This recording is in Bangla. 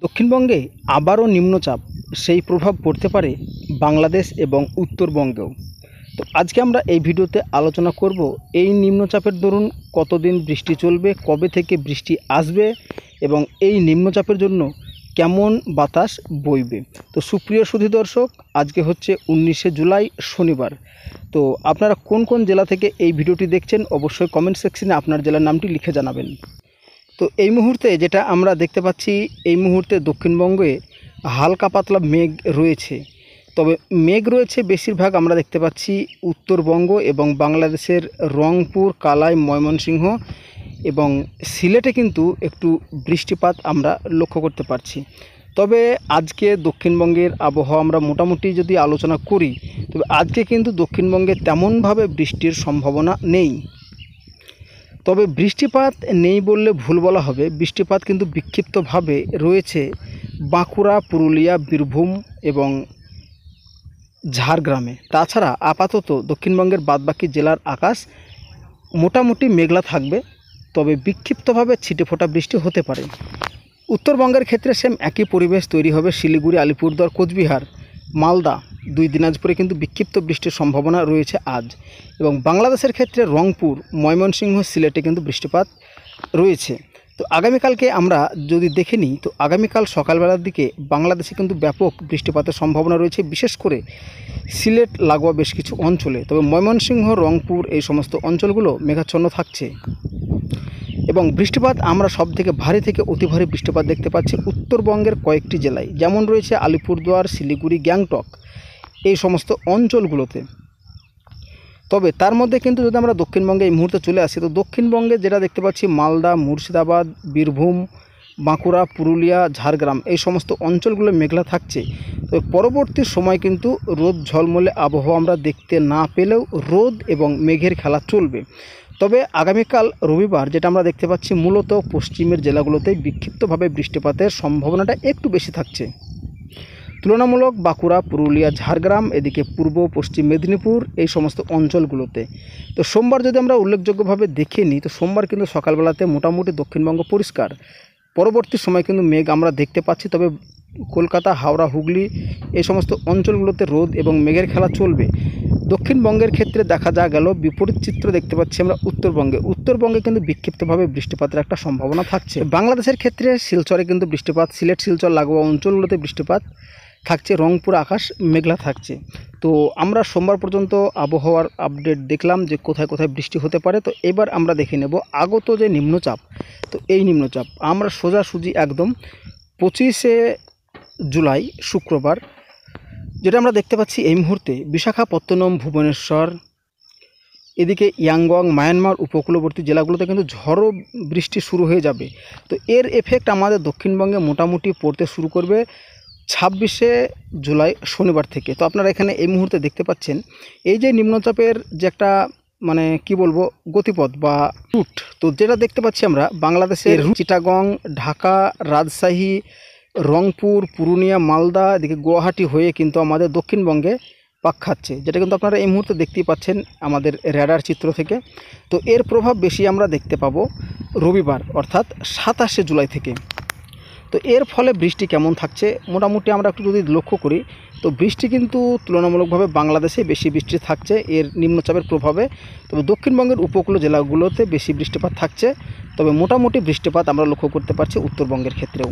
দক্ষিণবঙ্গে আবারও নিম্নচাপ সেই প্রভাব পড়তে পারে বাংলাদেশ এবং উত্তরবঙ্গেও। তো আজকে আমরা এই ভিডিওতে আলোচনা করব এই নিম্নচাপের দরুন কতদিন বৃষ্টি চলবে, কবে থেকে বৃষ্টি আসবে এবং এই নিম্নচাপের জন্য কেমন বাতাস বইবে। তো সুপ্রিয় সুধী দর্শক, আজকে হচ্ছে 19শে জুলাই শনিবার। তো আপনারা কোন কোন জেলা থেকে এই ভিডিওটি দেখছেন অবশ্যই কমেন্ট সেকশনে আপনার জেলার নামটি লিখে জানাবেন। তো এই মুহূর্তে যেটা আমরা দেখতে পাচ্ছি, এই মুহূর্তে দক্ষিণবঙ্গে হালকা পাতলা মেঘ রয়েছে। তবে মেঘ রয়েছে বেশিরভাগ আমরা দেখতে পাচ্ছি উত্তরবঙ্গ এবং বাংলাদেশের রংপুর, কালাই, ময়মনসিংহ এবং সিলেটে কিন্তু একটু বৃষ্টিপাত আমরা লক্ষ্য করতে পারছি। তবে আজকে দক্ষিণবঙ্গের আবহাওয়া আমরা মোটামুটি যদি আলোচনা করি, তবে আজকে কিন্তু দক্ষিণবঙ্গে তেমনভাবে বৃষ্টির সম্ভাবনা নেই। তবে বৃষ্টিপাত নেই বললে ভুল বলা হবে, বৃষ্টিপাত কিন্তু বিক্ষিপ্তভাবে রয়েছে বাঁকুড়া, পুরুলিয়া, বীরভূম এবং ঝাড়গ্রামে। তাছাড়া আপাতত দক্ষিণবঙ্গের বাদবাকি জেলার আকাশ মোটামুটি মেঘলা থাকবে, তবে বিক্ষিপ্তভাবে ছিটেফোঁটা বৃষ্টি হতে পারে। উত্তরবঙ্গের ক্ষেত্রে সেম একই পরিবেশ তৈরি হবে। শিলিগুড়ি, আলিপুরদুয়ার, কোচবিহার, মালদা, দুই দিনাজপুরে কিন্তু বিক্ষিপ্ত বৃষ্টির সম্ভাবনা রয়েছে আজ। এবং বাংলাদেশের ক্ষেত্রে রংপুর, ময়মনসিংহ, সিলেটে কিন্তু বৃষ্টিপাত রয়েছে। তো আগামীকালকে আমরা যদি দেখে নিই, তো আগামীকাল সকালবেলার দিকে বাংলাদেশে কিন্তু ব্যাপক বৃষ্টিপাতের সম্ভাবনা রয়েছে, বিশেষ করে সিলেট লাগোয়া বেশ কিছু অঞ্চলে। তবে ময়মনসিংহ, রংপুর এই সমস্ত অঞ্চলগুলো মেঘাচ্ছন্ন থাকছে। এবং বৃষ্টিপাত আমরা সবথেকে ভারী থেকে অতি ভারী বৃষ্টিপাত দেখতে পাচ্ছি উত্তরবঙ্গের কয়েকটি জেলায়, যেমন রয়েছে আলিপুরদুয়ার, শিলিগুড়ি, গ্যাংটক এই সমস্ত অঞ্চলগুলোতে। তবে তার মধ্যে কিন্তু যদি আমরা দক্ষিণবঙ্গে এই মুহূর্তে চলে আসি, তো দক্ষিণবঙ্গে যেটা দেখতে পাচ্ছি মালদা, মুর্শিদাবাদ, বীরভূম, বাঁকুড়া, পুরুলিয়া, ঝাড়গ্রাম এই সমস্ত অঞ্চলগুলো মেঘলা থাকছে। তো পরবর্তী সময় কিন্তু রোদ ঝলমলে আবহাওয়া আমরা দেখতে না পেলেও রোদ এবং মেঘের খেলা চলবে। তবে আগামীকাল রবিবার যেটা আমরা দেখতে পাচ্ছি, মূলত পশ্চিমের জেলাগুলোতে বিক্ষিপ্তভাবে বৃষ্টিপাতের সম্ভাবনাটা একটু বেশি থাকছে তুলনামূলক বাঁকুড়া, পুরুলিয়া, ঝাড়গ্রাম, এদিকে পূর্ব পশ্চিম মেদিনীপুর এই সমস্ত অঞ্চলগুলোতে। তো সোমবার যদি আমরা উল্লেখযোগ্যভাবে দেখে নিই, তো সোমবার কিন্তু সকালবেলাতে মোটামুটি দক্ষিণবঙ্গ পরিষ্কার। পরবর্তী সময় কিন্তু মেঘ আমরা দেখতে পাচ্ছি, তবে কলকাতা, হাওড়া, হুগলি এই সমস্ত অঞ্চলগুলোতে রোদ এবং মেঘের খেলা চলবে। দক্ষিণবঙ্গের ক্ষেত্রে দেখা গেল বিপরীত চিত্র দেখতে পাচ্ছি আমরা উত্তরবঙ্গে কিন্তু বিক্ষিপ্তভাবে বৃষ্টিপাতের একটা সম্ভাবনা থাকছে। বাংলাদেশের ক্ষেত্রে শিলচরে কিন্তু বৃষ্টিপাত, সিলেট, শিলচর লাগোয়া অঞ্চলগুলোতে বৃষ্টিপাত থাকছে, রংপুর আকাশ মেঘলা থাকছে। তো আমরা সোমবার পর্যন্ত আবহাওয়ার আপডেট দেখলাম যে কোথায় কোথায় বৃষ্টি হতে পারে। তো এবার আমরা দেখে নেব আগত যে নিম্নচাপ। তো এই নিম্নচাপ আমরা সোজাসুজি একদম 25শে জুলাই শুক্রবার যেটা আমরা দেখতে পাচ্ছি এই মুহূর্তে বিশাখাপত্তনম, ভুবনেশ্বর, এদিকে ইয়াঙ্গং, মায়ানমার উপকূলবর্তী জেলাগুলোতে কিন্তু ঝড়ো বৃষ্টি শুরু হয়ে যাবে। তো এর এফেক্ট আমাদের দক্ষিণবঙ্গে মোটামুটি পড়তে শুরু করবে 26শে জুলাই শনিবার থেকে। তো আপনারা এখানে এই মুহূর্তে দেখতে পাচ্ছেন এই যে নিম্নচাপের যে একটা কি বলবো গতিপথ বা রুট, তো যেটা দেখতে পাচ্ছি আমরা বাংলাদেশের চিটাগং, ঢাকা, রাজশাহী, রংপুর, পুরুলিয়া, মালদা, এদিকে গুয়াহাটি হয়ে কিন্তু আমাদের দক্ষিণবঙ্গে পাক খাচ্ছে, যেটা কিন্তু আপনারা এই মুহূর্তে দেখতেই পাচ্ছেন আমাদের র্যাডার চিত্র থেকে। তো এর প্রভাব বেশি আমরা দেখতে পাবো রবিবার অর্থাৎ 27শে জুলাই থেকে। তো এর ফলে বৃষ্টি কেমন থাকছে মোটামুটি আমরা একটু যদি লক্ষ্য করি, তো বৃষ্টি কিন্তু তুলনামূলকভাবে বাংলাদেশে বেশি বৃষ্টি থাকছে এর নিম্নচাপের প্রভাবে। তবে দক্ষিণবঙ্গের উপকূল জেলাগুলোতে বেশি বৃষ্টিপাত থাকছে, তবে মোটামুটি বৃষ্টিপাত আমরা লক্ষ্য করতে পারছি উত্তরবঙ্গের ক্ষেত্রেও।